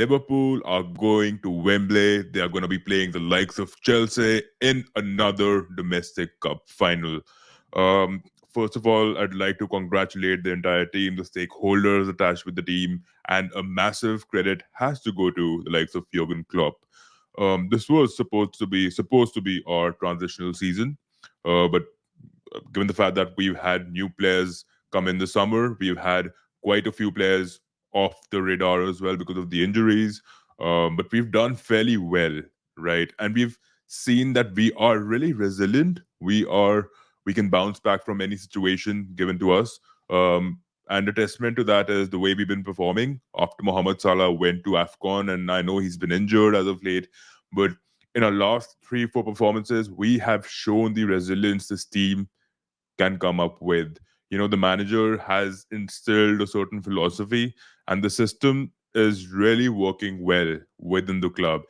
Liverpool are going to Wembley. They are going to be playing the likes of Chelsea in another domestic cup final. Um, First of all, I'd like to congratulate the entire team, the stakeholders attached with the team, and a massive credit has to go to the likes of Jurgen Klopp. This was supposed to be our transitional season, but given the fact that we've had new players come in the summer, we've had quite a few players off the radar as well because of the injuries. But we've done fairly well, right? And we've seen that we are really resilient. We can bounce back from any situation given to us. And a testament to that is the way we've been performing after Mohamed Salah went to AFCON, and I know he's been injured as of late, but in our last 3, 4 performances, we have shown the resilience this team can come up with. The manager has instilled a certain philosophy, and the system is really working well within the club.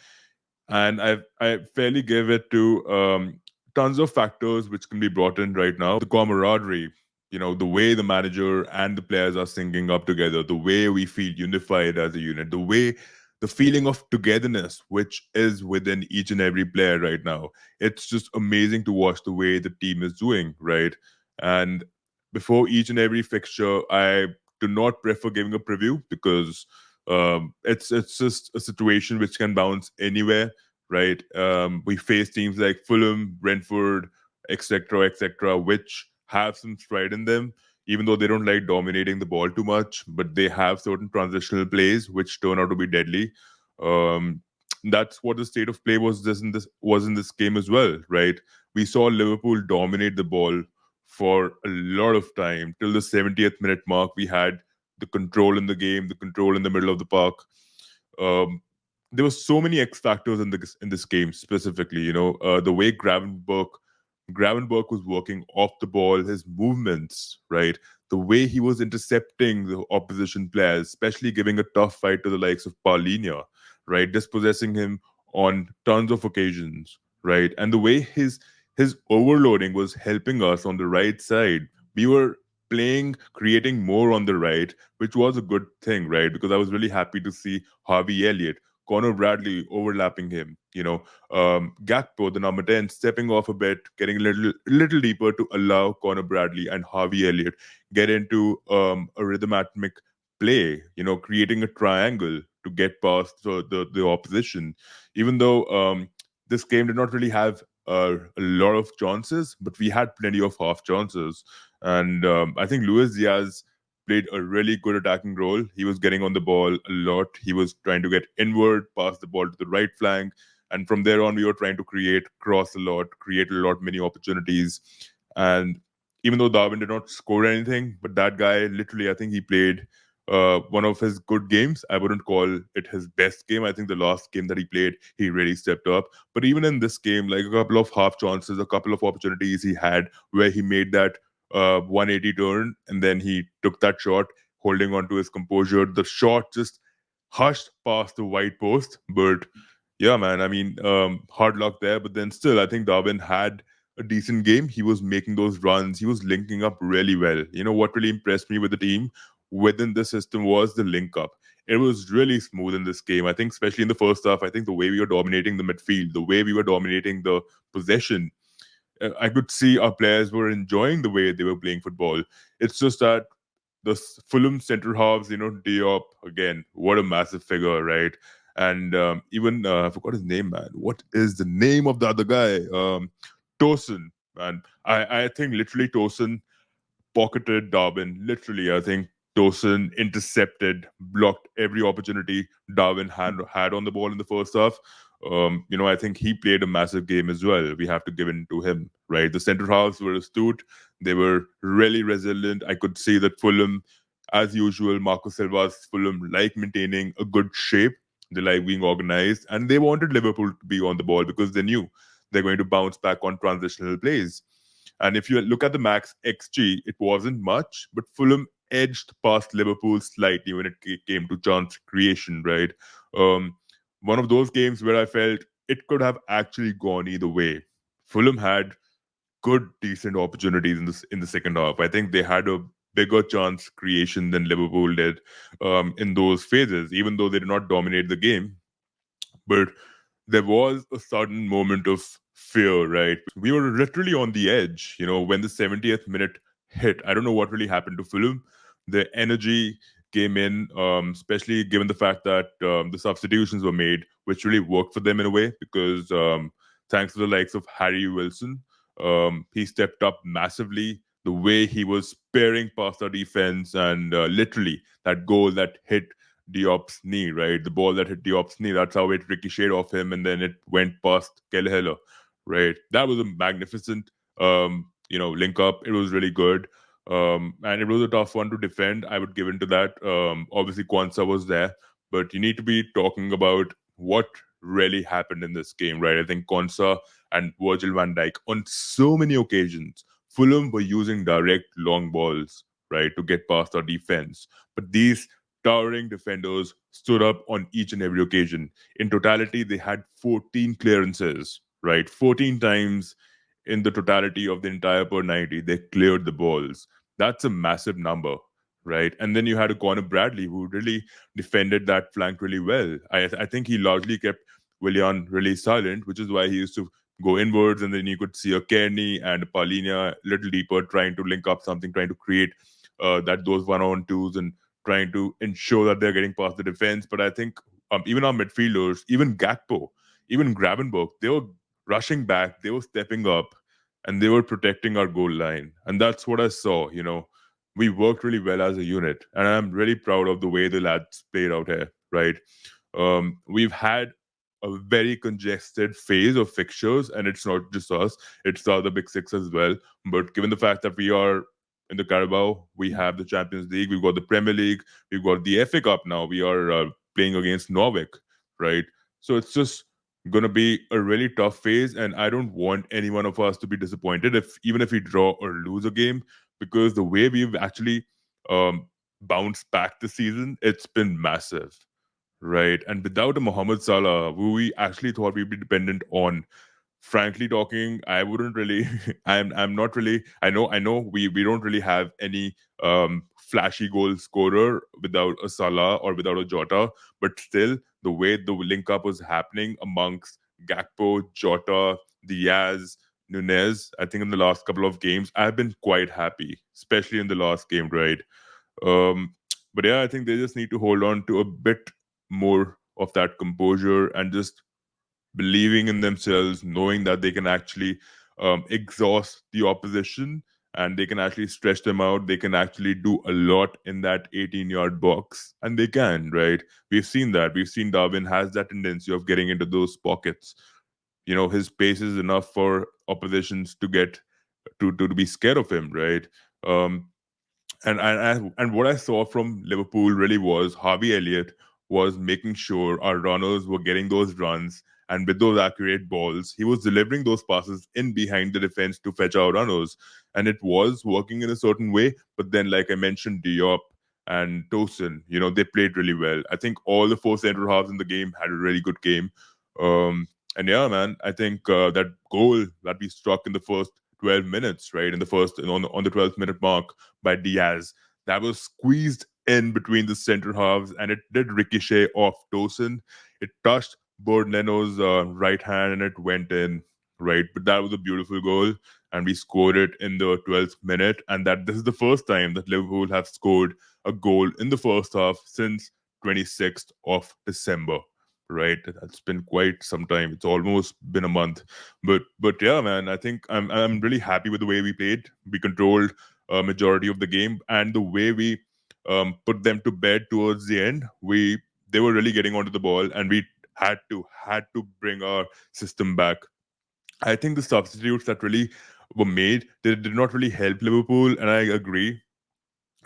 And I fairly give it to tons of factors which can be brought in right now. The camaraderie, the way the manager and the players are syncing up together, the way we feel unified as a unit, the feeling of togetherness which is within each and every player right now. It's just amazing to watch the way the team is doing, right? And before each and every fixture, I do not prefer giving a preview because it's just a situation which can bounce anywhere, right? We face teams like Fulham, Brentford, etc., etc., which have some stride in them, even though they don't like dominating the ball too much, but they have certain transitional plays which turn out to be deadly. Um, that's what the state of play was in this game as well, right? We saw Liverpool dominate the ball for a lot of time till the 70th minute mark. We had the control in the game, the control in the middle of the park. Um, there were so many X factors in this game specifically. The way Gravenberg was working off the ball, his movements, right? The way he was intercepting the opposition players, especially giving a tough fight to the likes of Paulinho, right? Dispossessing him on tons of occasions, right? And the way his overloading was helping us on the right side. We were creating more on the right, which was a good thing, right? Because I was really happy to see Harvey Elliott, Connor Bradley overlapping him, Gakpo, the number 10, stepping off a bit, getting a little deeper to allow Connor Bradley and Harvey Elliott get into a rhythmic play, creating a triangle to get past the opposition. Even though this game did not really have a lot of chances, but we had plenty of half chances. And I think Luis Diaz played a really good attacking role. He was getting on the ball a lot. He was trying to get inward, pass the ball to the right flank, and from there on, we were trying to cross a lot, create a lot many opportunities. And even though Darwin did not score anything, but that guy literally, I think he played one of his good games. I wouldn't call it his best game. I think the last game that he played, he really stepped up. But even in this game, like a couple of half chances, a couple of opportunities he had where he made that 180 turn and then he took that shot, holding on to his composure. The shot just hushed past the white post, but yeah, man. I mean, hard luck there, but then still, I think Darwin had a decent game. He was making those runs. He was linking up really well. What really impressed me with the team within the system was the link up. It was really smooth in this game. I think, especially in the first half, I think the way we were dominating the midfield, the way we were dominating the possession, I could see our players were enjoying the way they were playing football. It's just that the Fulham centre halves, Diop again, what a massive figure, right? And even I forgot his name, man. What is the name of the other guy? Tosin, man. I think literally Tosin pocketed Darwin. Literally, I think Tosin intercepted, blocked every opportunity Darwin had on the ball in the first half. I think he played a massive game as well. We have to give it to him, right? The centre halves were astute. They were really resilient. I could see that Fulham, as usual, Marco Silva's Fulham like maintaining a good shape. They like being organized, and they wanted Liverpool to be on the ball because they knew they're going to bounce back on transitional plays. And if you look at the max XG, it wasn't much, but Fulham edged past Liverpool slightly when it came to chance creation, right? Um, One of those games where I felt it could have actually gone either way. Fulham had good, decent opportunities in the second half. I think they had a bigger chance creation than Liverpool did in those phases, even though they did not dominate the game. But there was a sudden moment of fear, right? We were literally on the edge, when the 70th minute hit. I don't know what really happened to Fulham. The energy came in, especially given the fact that the substitutions were made, which really worked for them in a way because thanks to the likes of Harry Wilson, he stepped up massively. The way he was spearing past our defense and literally that goal that hit Diop's knee, right? The ball that hit Diop's knee, that's how it ricocheted off him and then it went past Kelleher, right? That was a magnificent link up. It was really good. And it was a tough one to defend. I would give into that. Obviously Kwanzaa was there, but you need to be talking about what really happened in this game, right? I think Kwanzaa and Virgil van Dijk on so many occasions, Fulham were using direct long balls, right, to get past our defense. But these towering defenders stood up on each and every occasion. In totality, they had 14 clearances, right? 14 times in the totality of the entire per 90, they cleared the balls. That's a massive number, right? And then you had a Connor Bradley who really defended that flank really well. I think he largely kept Willian really silent, which is why he used to go inwards, and then you could see a Kearney and a Paulinia a little deeper trying to link up something, trying to create that those one-on twos and trying to ensure that they're getting past the defense. But I think even our midfielders, even Gakpo, even Gravenberg, they were rushing back, they were stepping up, and they were protecting our goal line. And that's what I saw. We worked really well as a unit, and I'm really proud of the way the lads played out here. Right, we've had a very congested phase of fixtures, and it's not just us; it's the other big six as well. But given the fact that we are in the Carabao, we have the Champions League, we've got the Premier League, we've got the FA Cup now. We are playing against Norwich, right? So it's just going to be a really tough phase, and I don't want any one of us to be disappointed if even if we draw or lose a game, because the way we've actually bounced back this season, it's been massive, right? And without a Mohamed Salah, who we actually thought we'd be dependent on, frankly talking, I wouldn't really I'm not really, I know we don't really have any flashy goal scorer without a Salah or without a Jota, but still the way the link up was happening amongst Gakpo, Jota, Diaz, Nunez, I think in the last couple of games, I've been quite happy, especially in the last game, right? um but yeah, I think they just need to hold on to a bit more of that composure and just believing in themselves, knowing that they can actually exhaust the opposition and they can actually stretch them out. They can actually do a lot in that 18-yard box, and they can, right? We've seen that. We've seen Darwin has that tendency of getting into those pockets. His pace is enough for oppositions to get to be scared of him, right? Um, and what I saw from Liverpool really was Harvey Elliott was making sure our runners were getting those runs, and with those accurate balls, he was delivering those passes in behind the defense to fetch our runners, and it was working in a certain way. But then, like I mentioned, Diop and Tosin, they played really well. I think all the four centre halves in the game had a really good game. And yeah, man, I think that goal that we struck in the first 12 minutes, right, in the first on the 12th minute mark by Diaz. That was squeezed in between the center halves, and it did ricochet off Tosin. It touched Bird Leno's right hand, and it went in, right? But that was a beautiful goal, and we scored it in the 12th minute. And that this is the first time that Liverpool have scored a goal in the first half since 26th of December. Right, that's been quite some time. It's almost been a month, but yeah, man, I think I'm really happy with the way we played. We controlled a majority of the game, and the way we put them to bed towards the end, they were really getting onto the ball, and we had to bring our system back. I think the substitutes that really were made, they did not really help Liverpool, and I agree.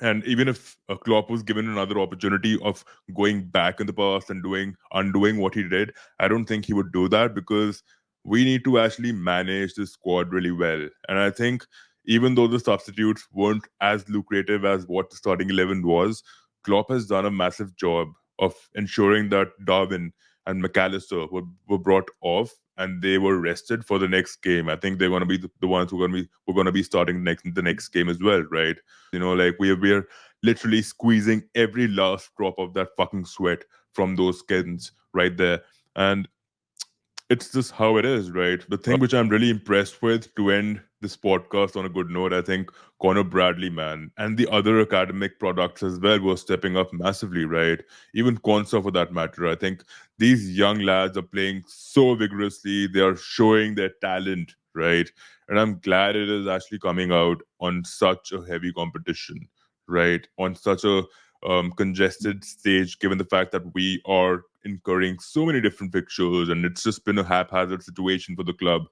And even if Klopp was given another opportunity of going back in the past and undoing what he did, I don't think he would do that, because we need to actually manage the squad really well. And I think even though the substitutes weren't as lucrative as what the starting 11 was, Klopp has done a massive job of ensuring that Darwin and McAllister were brought off and they were rested for the next game. I think they're going to be the ones who are going to be starting the next game as well, right? Like we're literally squeezing every last drop of that fucking sweat from those skins right there. And it's just how it is, right? The thing which I'm really impressed with to end this podcast on a good note, I think Connor Bradley, man, and the other academic products as well were stepping up massively, right? Even Consa for that matter. I think these young lads are playing so vigorously. They are showing their talent, right? And I'm glad it is actually coming out on such a heavy competition, right? On such a congested stage, given the fact that we are incurring so many different fixtures, and it's just been a haphazard situation for the club.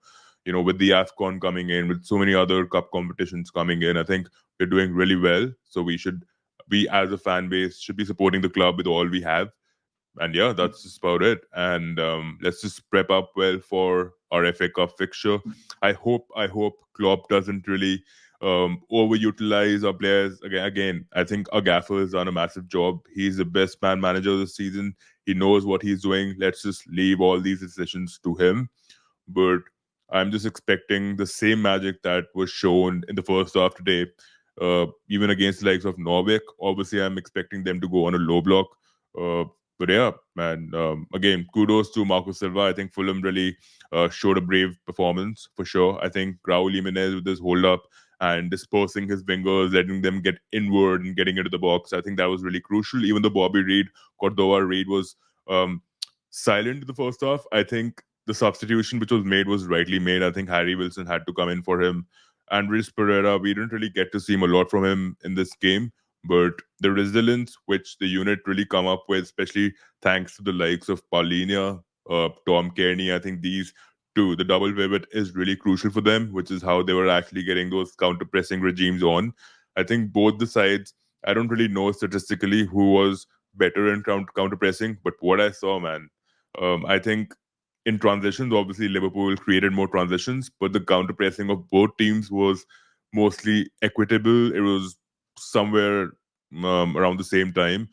With the AFCON coming in, with so many other cup competitions coming in, I think we're doing really well. So we as a fan base should be supporting the club with all we have. And yeah, that's just about it. And let's just prep up well for our FA Cup fixture. I hope Klopp doesn't really overutilize our players again. Again, I think our gaffer has done a massive job. He's the best man manager this season. He knows what he's doing. Let's just leave all these decisions to him. But I'm just expecting the same magic that was shown in the first half today, even against the likes of Norwich. Obviously, I'm expecting them to go on a low block. Uh, but yeah, man, again, kudos to Marco Silva. I think Fulham really showed a brave performance for sure. I think Raul Jimenez with his hold up and dispersing his wingers, letting them get inward and getting into the box. I think that was really crucial. Even though Bobby Reed, Cordova Reed was um, silent in the first half, I think the substitution which was made was rightly made. I think Harry Wilson had to come in for him. Andres Pereira, we didn't really get to see him a lot from him in this game, but the resilience which the unit really come up with, especially thanks to the likes of Paulinia, Tom Kearney, I think these two, the double pivot is really crucial for them, which is how they were actually getting those counter pressing regimes on. I think both the sides, I don't really know statistically who was better in counter pressing, but what I saw, man, I think in transitions, obviously Liverpool created more transitions, but the counter pressing of both teams was mostly equitable. It was somewhere around the same time.